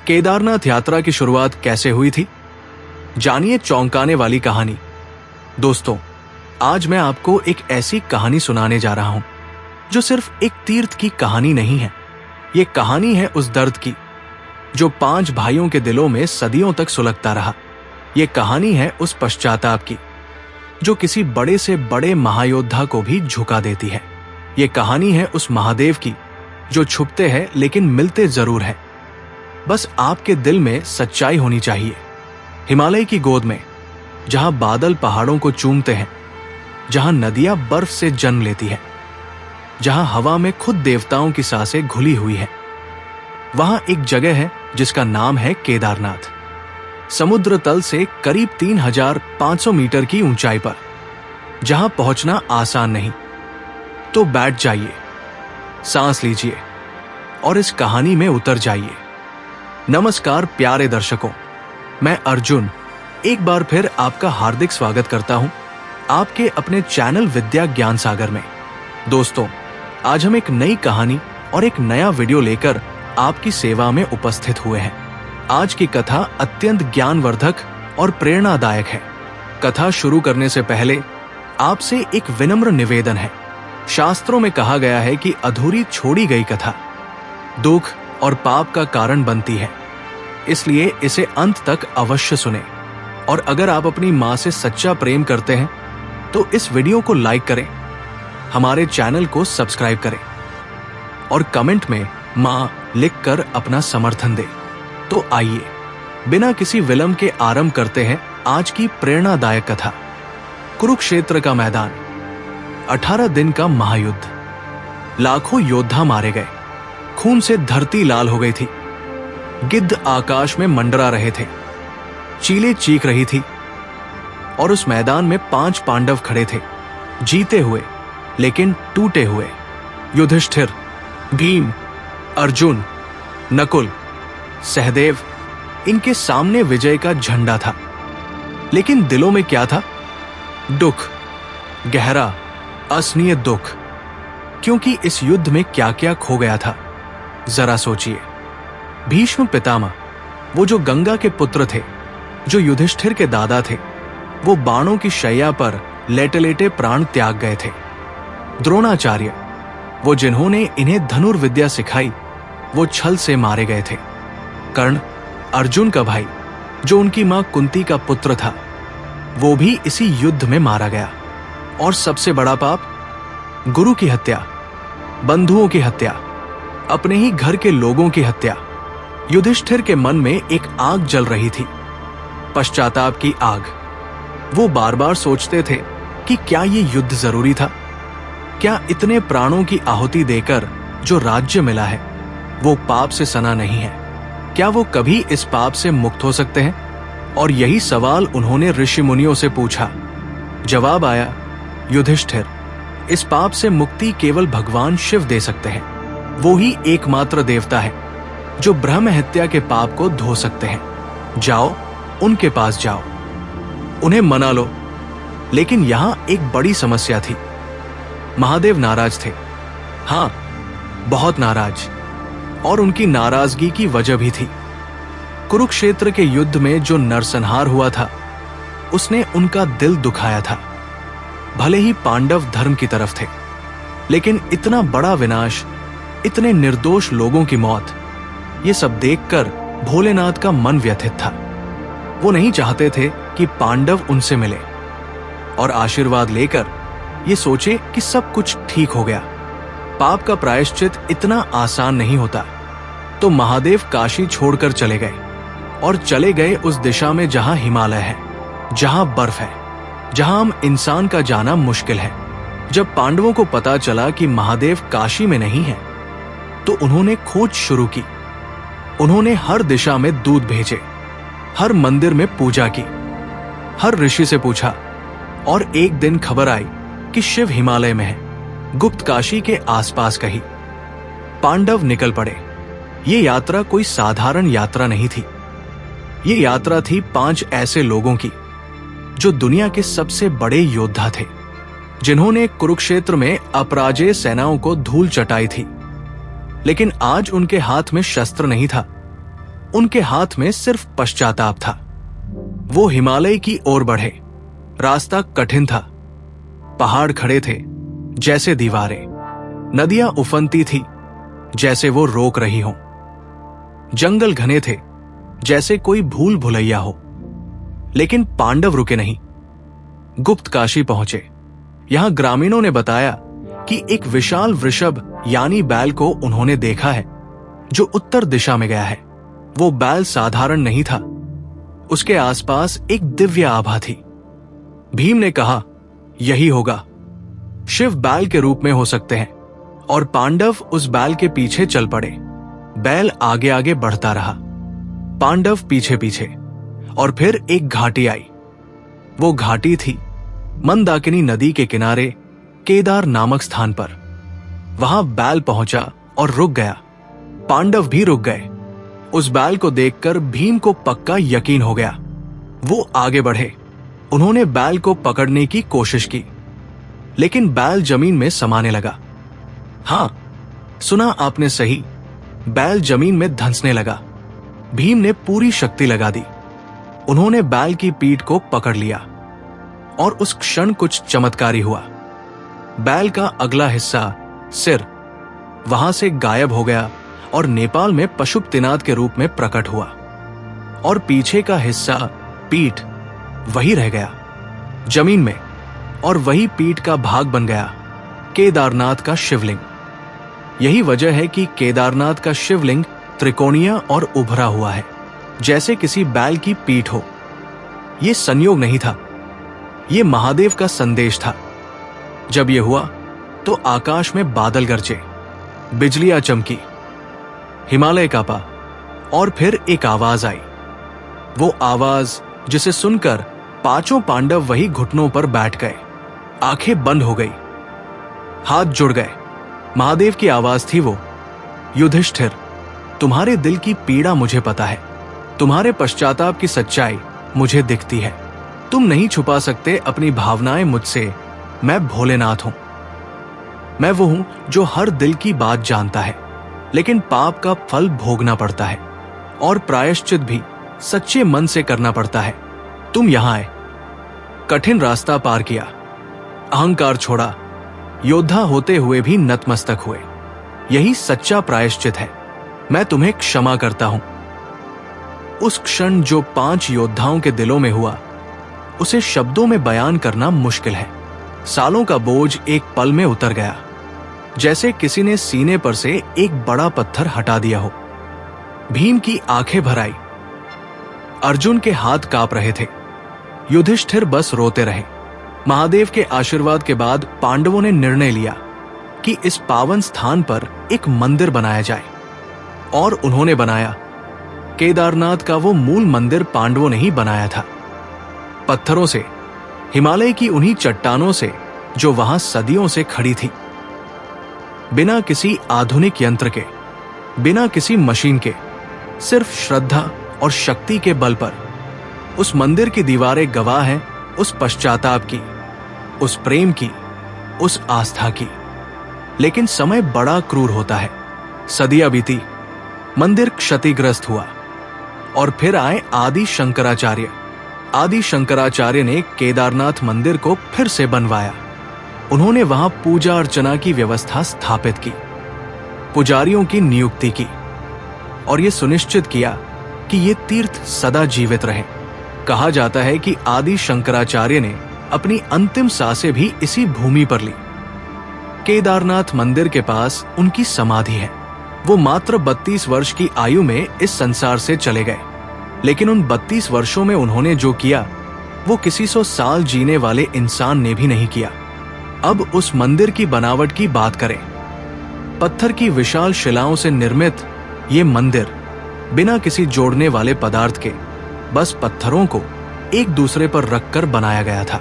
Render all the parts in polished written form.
केदारनाथ यात्रा की शुरुआत कैसे हुई थी, जानिए चौंकाने वाली कहानी। दोस्तों, आज मैं आपको एक ऐसी कहानी सुनाने जा रहा हूं जो सिर्फ एक तीर्थ की कहानी नहीं है। ये कहानी है उस दर्द की जो 5 भाइयों के दिलों में सदियों तक सुलगता रहा। ये कहानी है उस पश्चाताप की जो किसी बड़े से बड़े महायोद्धा को भी झुका देती है। ये कहानी है उस महादेव की जो छुपते हैं लेकिन मिलते जरूर है। बस आपके दिल में सच्चाई होनी चाहिए। हिमालय की गोद में, जहां बादल पहाड़ों को चूमते हैं, जहां नदियां बर्फ से जन्म लेती है, जहां हवा में खुद देवताओं की सांसें घुली हुई है, वहां एक जगह है जिसका नाम है केदारनाथ। समुद्र तल से करीब 3500 मीटर की ऊंचाई पर, जहां पहुंचना आसान नहीं। तो बैठ जाइए, सांस लीजिए और इस कहानी में उतर जाइए। नमस्कार प्यारे दर्शकों, मैं अर्जुन एक बार फिर आपका हार्दिक स्वागत करता हूं आपके अपने चैनल विद्या ज्ञान सागर में। दोस्तों, आज हम एक नई कहानी और एक नया वीडियो लेकर आपकी सेवा में उपस्थित हुए हैं। आज की कथा अत्यंत ज्ञानवर्धक और प्रेरणादायक है। कथा शुरू करने से पहले आपसे एक विनम्र निवेदन है। शास्त्रों में कहा गया है कि अधूरी छोड़ी गई कथा दुख और पाप का कारण बनती है, इसलिए इसे अंत तक अवश्य सुने। और अगर आप अपनी माँ से सच्चा प्रेम करते हैं तो इस वीडियो को लाइक करें, हमारे चैनल को सब्सक्राइब करें और कमेंट में माँ लिखकर अपना समर्थन दें। तो आइए बिना किसी विलंब के आरंभ करते हैं आज की प्रेरणादायक कथा। कुरुक्षेत्र का मैदान, 18 दिन का महायुद्ध, लाखों योद्धा मारे गए, खून से धरती लाल हो गई थी, गिद्ध आकाश में मंडरा रहे थे, चीलें चीख रही थी और उस मैदान में 5 पांडव खड़े थे, जीते हुए लेकिन टूटे हुए। युधिष्ठिर, भीम, अर्जुन, नकुल, सहदेव, इनके सामने विजय का झंडा था, लेकिन दिलों में क्या था? दुख, गहरा असनीय दुख। क्योंकि इस युद्ध में क्या क्या खो गया था, जरा सोचिए। भीष्म पितामह, वो जो गंगा के पुत्र थे, जो युधिष्ठिर के दादा थे, वो बाणों की शैया पर लेटे लेटे प्राण त्याग गए थे। द्रोणाचार्य, वो जिन्होंने इन्हें धनुर्विद्या सिखाई, वो छल से मारे गए थे। कर्ण, अर्जुन का भाई, जो उनकी मां कुंती का पुत्र था, वो भी इसी युद्ध में मारा गया। और सबसे बड़ा पाप, गुरु की हत्या, बंधुओं की हत्या, अपने ही घर के लोगों की हत्या। युधिष्ठिर के मन में एक आग जल रही थी, पश्चाताप की आग। वो बार बार सोचते थे कि क्या ये युद्ध जरूरी था? क्या इतने प्राणों की आहुति देकर जो राज्य मिला है वो पाप से सना नहीं है? क्या वो कभी इस पाप से मुक्त हो सकते हैं? और यही सवाल उन्होंने ऋषि मुनियों से पूछा। जवाब आया, युधिष्ठिर, इस पाप से मुक्ति केवल भगवान शिव दे सकते हैं। वो ही एकमात्र देवता है जो ब्रह्म हत्या के पाप को धो सकते हैं। जाओ, उनके पास जाओ, उन्हें मना लो। लेकिन यहां एक बड़ी समस्या थी। महादेव नाराज थे, हां, बहुत नाराज, और उनकी नाराजगी की वजह भी थी। कुरुक्षेत्र के युद्ध में जो नरसंहार हुआ था, उसने उनका दिल दुखाया था। भले ही पांडव धर्म की तरफ थे, लेकिन इतना बड़ा विनाश, इतने निर्दोष लोगों की मौत, ये सब देखकर भोलेनाथ का मन व्यथित था। वो नहीं चाहते थे कि पांडव उनसे मिले और आशीर्वाद लेकर ये सोचे कि सब कुछ ठीक हो गया। पाप का प्रायश्चित इतना आसान नहीं होता। तो महादेव काशी छोड़कर चले गए, और चले गए उस दिशा में जहां हिमालय है, जहां बर्फ है, जहां हम इंसान का जाना मुश्किल है। जब पांडवों को पता चला कि महादेव काशी में नहीं है, तो उन्होंने खोज शुरू की। उन्होंने हर दिशा में दूत भेजे, हर मंदिर में पूजा की, हर ऋषि से पूछा, और एक दिन खबर आई कि शिव हिमालय में है, गुप्त काशी के आसपास कहीं। पांडव निकल पड़े। ये यात्रा कोई साधारण यात्रा नहीं थी। ये यात्रा थी 5 ऐसे लोगों की जो दुनिया के सबसे बड़े योद्धा थे, जिन्होंने कुरुक्षेत्र में अपराजेय सेनाओं को धूल चटाई थी। लेकिन आज उनके हाथ में शस्त्र नहीं था, उनके हाथ में सिर्फ पश्चाताप था। वो हिमालय की ओर बढ़े। रास्ता कठिन था। पहाड़ खड़े थे जैसे दीवारें। नदियां उफनती थी जैसे वो रोक रही हों। जंगल घने थे जैसे कोई भूल भुलैया हो। लेकिन पांडव रुके नहीं। गुप्त काशी पहुंचे। यहां ग्रामीणों ने बताया कि एक विशाल वृषभ यानी बैल को उन्होंने देखा है जो उत्तर दिशा में गया है। वो बैल साधारण नहीं था। उसके आसपास एक दिव्य आभा थी। भीम ने कहा, यही होगा। शिव बैल के रूप में हो सकते हैं। और पांडव उस बैल के पीछे चल पड़े। बैल आगे आगे बढ़ता रहा, पांडव पीछे पीछे। और फिर एक घाटी आई। वो घाटी थी मंदाकिनी नदी के किनारे केदार नामक स्थान पर। वहां बैल पहुंचा और रुक गया। पांडव भी रुक गए। उस बैल को देखकर भीम को पक्का यकीन हो गया। वो आगे बढ़े। उन्होंने बैल को पकड़ने की कोशिश की, लेकिन बैल जमीन में समाने लगा। हां, सुना आपने सही, बैल जमीन में धंसने लगा। भीम ने पूरी शक्ति लगा दी। उन्होंने बैल की पीठ को पकड़ लिया और उस क्षण कुछ चमत्कारी हुआ। बैल का अगला हिस्सा, सिर, वहां से गायब हो गया और नेपाल में पशुपतिनाथ के रूप में प्रकट हुआ। और पीछे का हिस्सा, पीठ, वही रह गया जमीन में। और वही पीठ का भाग बन गया केदारनाथ का शिवलिंग। यही वजह है कि केदारनाथ का शिवलिंग त्रिकोणीय और उभरा हुआ है, जैसे किसी बैल की पीठ हो। यह संयोग नहीं था, यह महादेव का संदेश था। जब यह हुआ तो आकाश में बादल गरजे, बिजलियां चमकी, हिमालय कांपा और फिर एक आवाज आई। वो आवाज जिसे सुनकर पांचों पांडव वही घुटनों पर बैठ गए। आंखें बंद हो गई, हाथ जुड़ गए। महादेव की आवाज थी वो, युधिष्ठिर, तुम्हारे दिल की पीड़ा मुझे पता है। तुम्हारे पश्चाताप की सच्चाई मुझे दिखती है। तुम नहीं छुपा सकते अपनी भावनाएं मुझसे। मैं भोलेनाथ हूं। मैं वो हूं जो हर दिल की बात जानता है, लेकिन पाप का फल भोगना पड़ता है और प्रायश्चित भी सच्चे मन से करना पड़ता है। तुम यहां आए, कठिन रास्ता पार किया, अहंकार छोड़ा, योद्धा होते हुए भी नतमस्तक हुए। यही सच्चा प्रायश्चित है। मैं तुम्हें क्षमा करता हूं। उस क्षण जो 5 योद्धाओं के दिलों में हुआ, उसे शब्दों में बयान करना मुश्किल है। सालों का बोझ एक पल में उतर गया, जैसे किसी ने सीने पर से एक बड़ा पत्थर हटा दिया हो। भीम की आंखें भर आई। अर्जुन के हाथ कांप रहे थे। युधिष्ठिर बस रोते रहे। महादेव के आशीर्वाद के बाद पांडवों ने निर्णय लिया कि इस पावन स्थान पर एक मंदिर बनाया जाए। और उन्होंने बनाया। केदारनाथ का वो मूल मंदिर पांडवों ने ही बनाया था, पत्थरों से, हिमालय की उन्हीं चट्टानों से जो वहां सदियों से खड़ी थी। बिना किसी आधुनिक यंत्र के, बिना किसी मशीन के, सिर्फ श्रद्धा और शक्ति के बल पर उस मंदिर की दीवारें गवाह हैं उस पश्चाताप की, उस प्रेम की, उस आस्था की। लेकिन समय बड़ा क्रूर होता है। सदियां बीती, मंदिर क्षतिग्रस्त हुआ और फिर आए आदि शंकराचार्य। आदि शंकराचार्य ने केदारनाथ मंदिर को फिर से बनवाया। उन्होंने वहां पूजा अर्चना की व्यवस्था स्थापित की, पुजारियों की नियुक्ति की और यह सुनिश्चित किया कि ये तीर्थ सदा जीवित रहे। कहा जाता है कि आदि शंकराचार्य ने अपनी अंतिम सांसें भी इसी भूमि पर ली। केदारनाथ मंदिर के पास उनकी समाधि है। वो मात्र 32 वर्ष की आयु में इस संसार से चले गए, लेकिन उन 32 वर्षों में उन्होंने जो किया वो किसी 100 साल जीने वाले इंसान ने भी नहीं किया। अब उस मंदिर की बनावट की बात करें। पत्थर की विशाल शिलाओं से निर्मित ये मंदिर बिना किसी जोड़ने वाले पदार्थ के, बस पत्थरों को एक दूसरे पर रखकर बनाया गया था।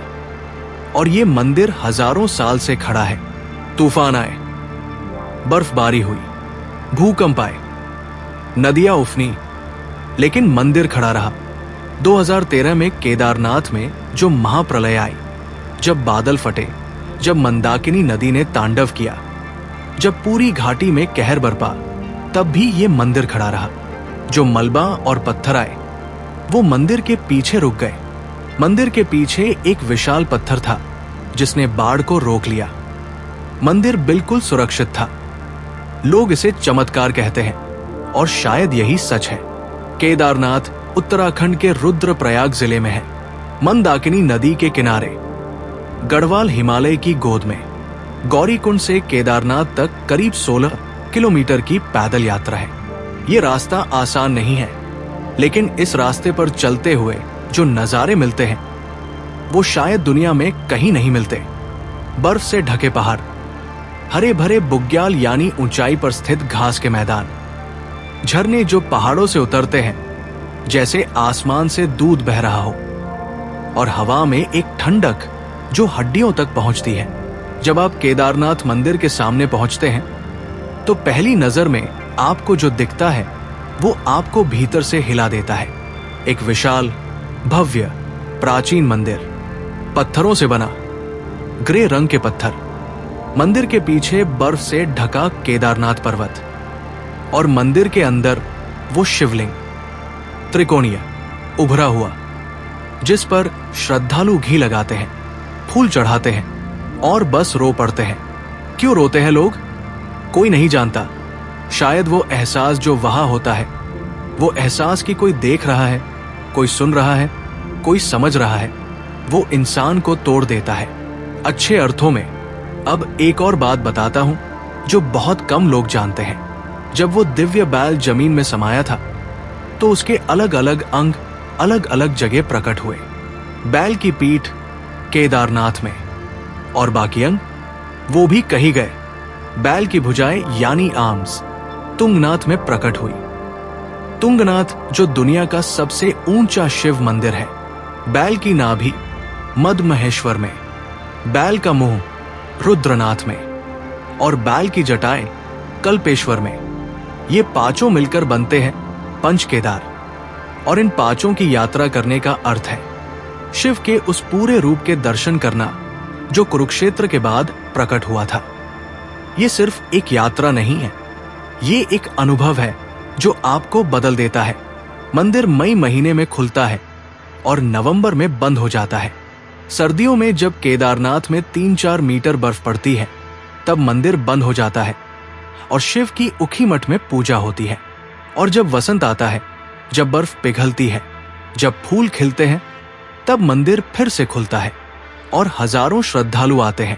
और ये मंदिर हजारों साल से खड़ा है। तूफान आए, बर्फबारी हुई, भूकंप आए, नदियां उफनी, लेकिन मंदिर खड़ा रहा। 2013 में केदारनाथ में जो महाप्रलय आई, जब बादल फटे, जब मंदाकिनी नदी ने तांडव किया, जब पूरी घाटी में कहर बरपा, तब भी ये मंदिर खड़ा रहा। जो मलबा और पत्थर आए वो मंदिर के पीछे रुक गए। मंदिर के पीछे एक विशाल पत्थर था जिसने बाढ़ को रोक लिया। मंदिर बिल्कुल सुरक्षित था। लोग इसे चमत्कार कहते हैं और शायद यही सच है। केदारनाथ उत्तराखंड के रुद्रप्रयाग जिले में है, मंदाकिनी नदी के किनारे, गढ़वाल हिमालय की गोद में। गौरीकुंड से केदारनाथ तक करीब 16 किलोमीटर की पैदल यात्रा है। ये रास्ता आसान नहीं है, लेकिन इस रास्ते पर चलते हुए जो नजारे मिलते हैं वो शायद दुनिया में कहीं नहीं मिलते। बर्फ से ढके पहाड़, हरे भरे बुग्याल यानी ऊंचाई पर स्थित घास के मैदान, झरने जो पहाड़ों से उतरते हैं जैसे आसमान से दूध बह रहा हो, और हवा में एक ठंडक जो हड्डियों तक पहुंचती है। जब आप केदारनाथ मंदिर के सामने पहुंचते हैं तो पहली नजर में आपको जो दिखता है वो आपको भीतर से हिला देता है। एक विशाल, भव्य, प्राचीन मंदिर, पत्थरों से बना, ग्रे रंग के पत्थर। मंदिर के पीछे बर्फ से ढका केदारनाथ पर्वत, और मंदिर के अंदर वो शिवलिंग, त्रिकोणीय, उभरा हुआ, जिस पर श्रद्धालु घी लगाते हैं, फूल चढ़ाते हैं और बस रो पड़ते हैं। क्यों रोते हैं लोग? कोई नहीं जानता। शायद वो एहसास जो वहां होता है, वो एहसास कि कोई देख रहा है, कोई सुन रहा है, कोई समझ रहा है, वो इंसान को तोड़ देता है, अच्छे अर्थों में। अब एक और बात बताता हूं जो बहुत कम लोग जानते हैं। जब वो दिव्य बैल जमीन में समाया था तो उसके अलग अलग अंग अलग अलग जगह प्रकट हुए। बैल की पीठ केदारनाथ में, और बाकी अंग वो भी कहीं गए। बैल की भुजाएं यानी आर्म्स तुंगनाथ में प्रकट हुई। तुंगनाथ जो दुनिया का सबसे ऊंचा शिव मंदिर है। बैल की नाभि मद महेश्वर में, बैल का मुंह रुद्रनाथ में, और बैल की जटाएं कल्पेश्वर में। ये पांचों मिलकर बनते हैं पंच केदार, और इन पांचों की यात्रा करने का अर्थ है शिव के उस पूरे रूप के दर्शन करना जो कुरुक्षेत्र के बाद प्रकट हुआ था। ये सिर्फ एक यात्रा नहीं है, ये एक अनुभव है जो आपको बदल देता है। मंदिर मई महीने में खुलता है और नवंबर में बंद हो जाता है। सर्दियों में जब केदारनाथ में 3-4 मीटर बर्फ पड़ती है तब मंदिर बंद हो जाता है और शिव की उखी मठ में पूजा होती है। और जब वसंत आता है, जब बर्फ पिघलती है, जब फूल खिलते हैं, तब मंदिर फिर से खुलता है और हजारों श्रद्धालु आते हैं।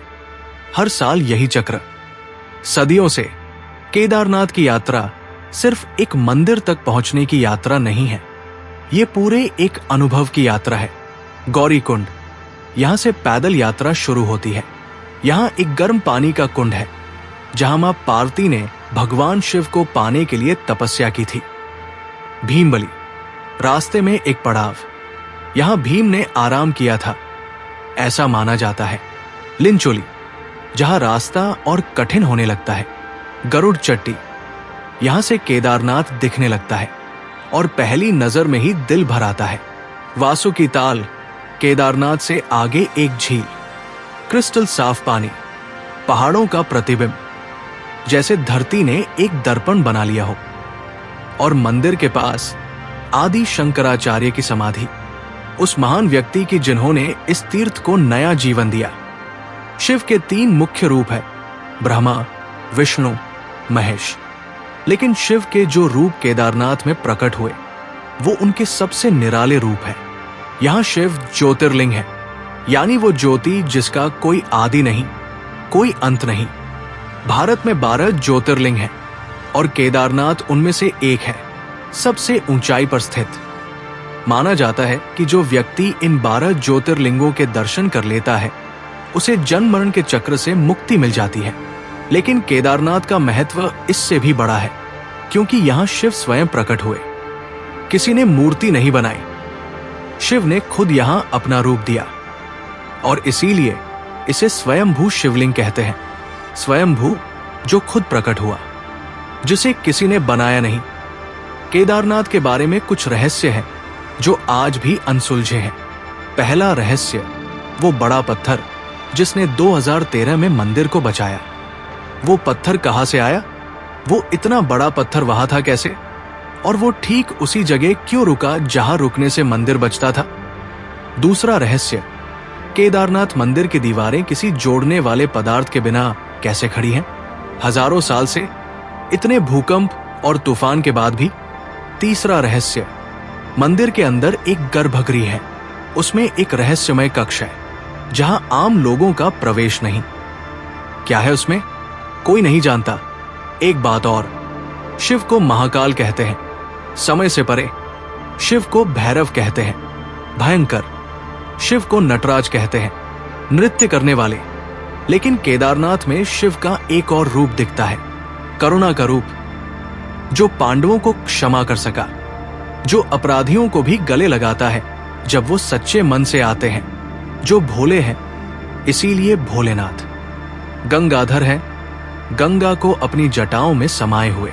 हर साल यही चक्र। सदियों से केदारनाथ की यात्रा सिर्फ एक मंदिर तक पहुंचने की यात्रा नहीं है, ये पूरे एक अनुभव की यात्रा है। गौरीकुंड, यहां से पैदल यात्रा शुरू होती है। यहां एक गर्म पानी का कुंड है जहां मां पार्वती ने भगवान शिव को पाने के लिए तपस्या की थी। भीमबली, रास्ते में एक पड़ाव, यहां भीम ने आराम किया था, ऐसा माना जाता है। लिंचोली, जहां रास्ता और कठिन होने लगता है। गरुड़ चट्टी, यहां से केदारनाथ दिखने लगता है और पहली नजर में ही दिल भर आता है। वासुकी ताल, केदारनाथ से आगे एक झील, क्रिस्टल साफ पानी, पहाड़ों का प्रतिबिंब, जैसे धरती ने एक दर्पण बना लिया हो। और मंदिर के पास आदि शंकराचार्य की समाधि, उस महान व्यक्ति की जिन्होंने इस तीर्थ को नया जीवन दिया। शिव के 3 मुख्य रूप है, ब्रह्मा, विष्णु, महेश। लेकिन शिव के जो रूप केदारनाथ में प्रकट हुए वो उनके सबसे निराले रूप है। यहां शिव ज्योतिर्लिंग है, यानी वो ज्योति जिसका कोई आदि नहीं, कोई अंत नहीं। भारत में 12 ज्योतिर्लिंग हैं और केदारनाथ उनमें से एक है, सबसे ऊंचाई पर स्थित। माना जाता है कि जो व्यक्ति इन 12 ज्योतिर्लिंगों के दर्शन कर लेता है उसे जन्म मरण के चक्र से मुक्ति मिल जाती है। लेकिन केदारनाथ का महत्व इससे भी बड़ा है, क्योंकि यहां शिव स्वयं प्रकट हुए। किसी ने मूर्ति नहीं बनाई, शिव ने खुद यहां अपना रूप दिया, और इसीलिए इसे स्वयंभू शिवलिंग कहते हैं। स्वयंभू जो खुद प्रकट हुआ, जिसे किसी ने बनाया नहीं। केदारनाथ के बारे में कुछ रहस्य हैं जो आज भी अनसुलझे हैं। पहला रहस्य, वो बड़ा पत्थर जिसने 2013 में मंदिर को बचाया। वो पत्थर कहां से आया? वो इतना बड़ा पत्थर वहां था कैसे? और वो ठीक उसी जगह क्यों रुका जहां रुकने से मंदिर बचता था? दूसरा रहस्य, केदारनाथ मंदिर की दीवारें किसी जोड़ने वाले पदार्थ के बिना कैसे खड़ी हैं हजारों साल से, इतने भूकंप और तूफान के बाद भी? तीसरा रहस्य, मंदिर के अंदर एक गर्भगृह है, उसमें एक रहस्यमय कक्ष है जहां आम लोगों का प्रवेश नहीं। क्या है उसमें? कोई नहीं जानता। एक बात और, शिव को महाकाल कहते हैं, समय से परे। शिव को भैरव कहते हैं, भयंकर। शिव को नटराज कहते हैं, नृत्य करने वाले। लेकिन केदारनाथ में शिव का एक और रूप दिखता है, करुणा का रूप, जो पांडवों को क्षमा कर सका, जो अपराधियों को भी गले लगाता है जब वो सच्चे मन से आते हैं, जो भोले हैं, इसीलिए भोलेनाथ। गंगाधर है, गंगा को अपनी जटाओं में समाये हुए।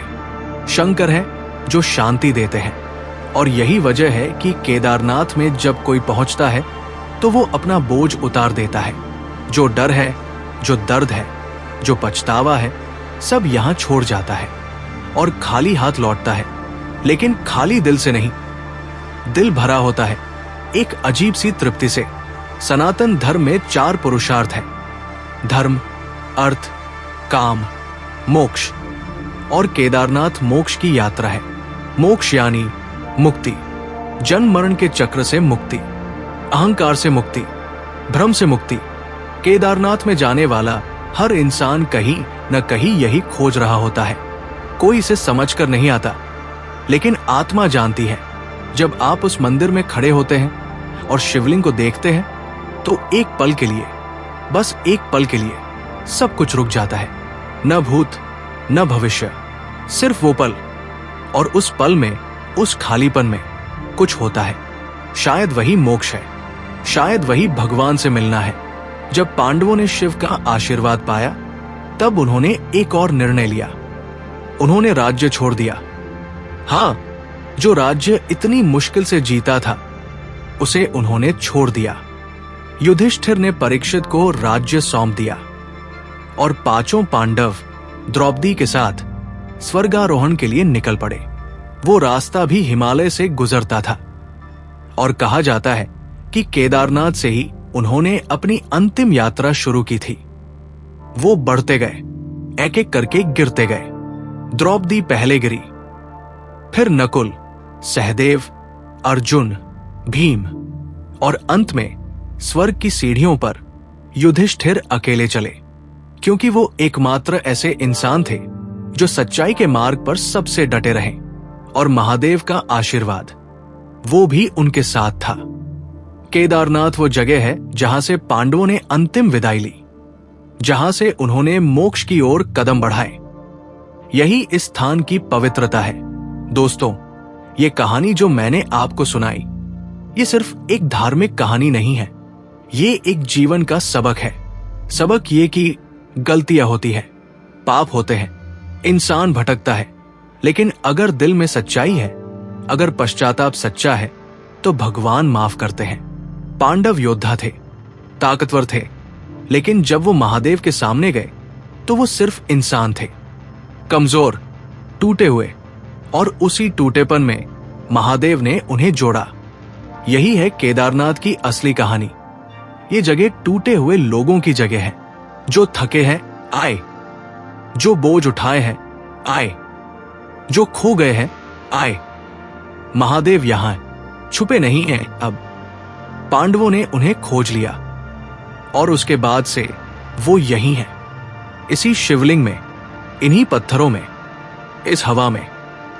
शंकर है, जो शांति देते हैं। और यही वजह है कि केदारनाथ में जब कोई पहुंचता है तो वो अपना बोझ उतार देता है। जो डर है, जो दर्द है, जो पछतावा है, सब यहां छोड़ जाता है और खाली हाथ लौटता है। लेकिन खाली दिल से नहीं, दिल भरा होता है एक अजीब सी तृप्ति से। सनातन धर्म में 4 पुरुषार्थ है, धर्म, अर्थ, काम, मोक्ष। और केदारनाथ मोक्ष की यात्रा है। मोक्ष यानी मुक्ति, जन्म मरण के चक्र से मुक्ति, अहंकार से मुक्ति, भ्रम से मुक्ति। केदारनाथ में जाने वाला हर इंसान कहीं न कहीं यही खोज रहा होता है। कोई इसे समझकर नहीं आता, लेकिन आत्मा जानती है। जब आप उस मंदिर में खड़े होते हैं और शिवलिंग को देखते हैं तो एक पल के लिए, बस एक पल के लिए सब कुछ रुक जाता है। न भूत न भविष्य, सिर्फ वो पल। और उस पल में, उस खालीपन में कुछ होता है। शायद वही मोक्ष है, शायद वही भगवान से मिलना है। जब पांडवों ने शिव का आशीर्वाद पाया तब उन्होंने एक और निर्णय लिया। उन्होंने राज्य छोड़ दिया। हाँ, जो राज्य इतनी मुश्किल से जीता था उसे उन्होंने छोड़ दिया। युधिष्ठिर ने परीक्षित को राज्य सौंप दिया और 5 पांडव द्रौपदी के साथ स्वर्गारोहण के लिए निकल पड़े। वो रास्ता भी हिमालय से गुजरता था और कहा जाता है कि केदारनाथ से ही उन्होंने अपनी अंतिम यात्रा शुरू की थी। वो बढ़ते गए, एक एक करके गिरते गए। द्रौपदी पहले गिरी, फिर नकुल, सहदेव, अर्जुन, भीम और अंत में स्वर्ग की सीढ़ियों पर युधिष्ठिर अकेले चले, क्योंकि वो एकमात्र ऐसे इंसान थे जो सच्चाई के मार्ग पर सबसे डटे रहे। और महादेव का आशीर्वाद, वो भी उनके साथ था। केदारनाथ वो जगह है जहां से पांडवों ने अंतिम विदाई ली, जहां से उन्होंने मोक्ष की ओर कदम बढ़ाए। यही इस स्थान की पवित्रता है। दोस्तों, ये कहानी जो मैंने आपको सुनाई, ये सिर्फ एक धार्मिक कहानी नहीं है, ये एक जीवन का सबक है। सबक ये कि गलतियां होती है, पाप होते हैं, इंसान भटकता है, लेकिन अगर दिल में सच्चाई है, अगर पश्चाताप सच्चा है, तो भगवान माफ करते हैं। पांडव योद्धा थे, ताकतवर थे, लेकिन जब वो महादेव के सामने गए तो वो सिर्फ इंसान थे, कमजोर, टूटे हुए। और उसी टूटेपन में महादेव ने उन्हें जोड़ा। यही है केदारनाथ की असली कहानी। ये जगह टूटे हुए लोगों की जगह है। जो थके हैं आए, जो बोझ उठाए हैं आए, जो खो गए हैं आए। महादेव यहां है, छुपे नहीं हैं अब। पांडवों ने उन्हें खोज लिया और उसके बाद से वो यहीं हैं, इसी शिवलिंग में, इन्हीं पत्थरों में, इस हवा में,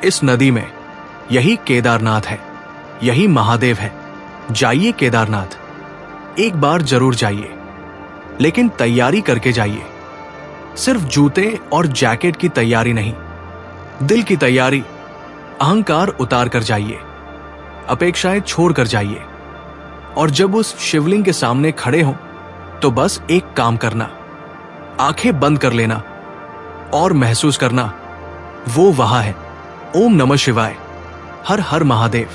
इस नदी में। यही केदारनाथ है, यही महादेव है। जाइए केदारनाथ, एक बार जरूर जाइए, लेकिन तैयारी करके जाइए। सिर्फ जूते और जैकेट की तैयारी नहीं, दिल की तैयारी। अहंकार उतार कर जाइए, अपेक्षाएं छोड़ कर जाइए। और जब उस शिवलिंग के सामने खड़े हो तो बस एक काम करना, आंखें बंद कर लेना और महसूस करना, वो वहां है। ओम नमः शिवाय, हर हर महादेव।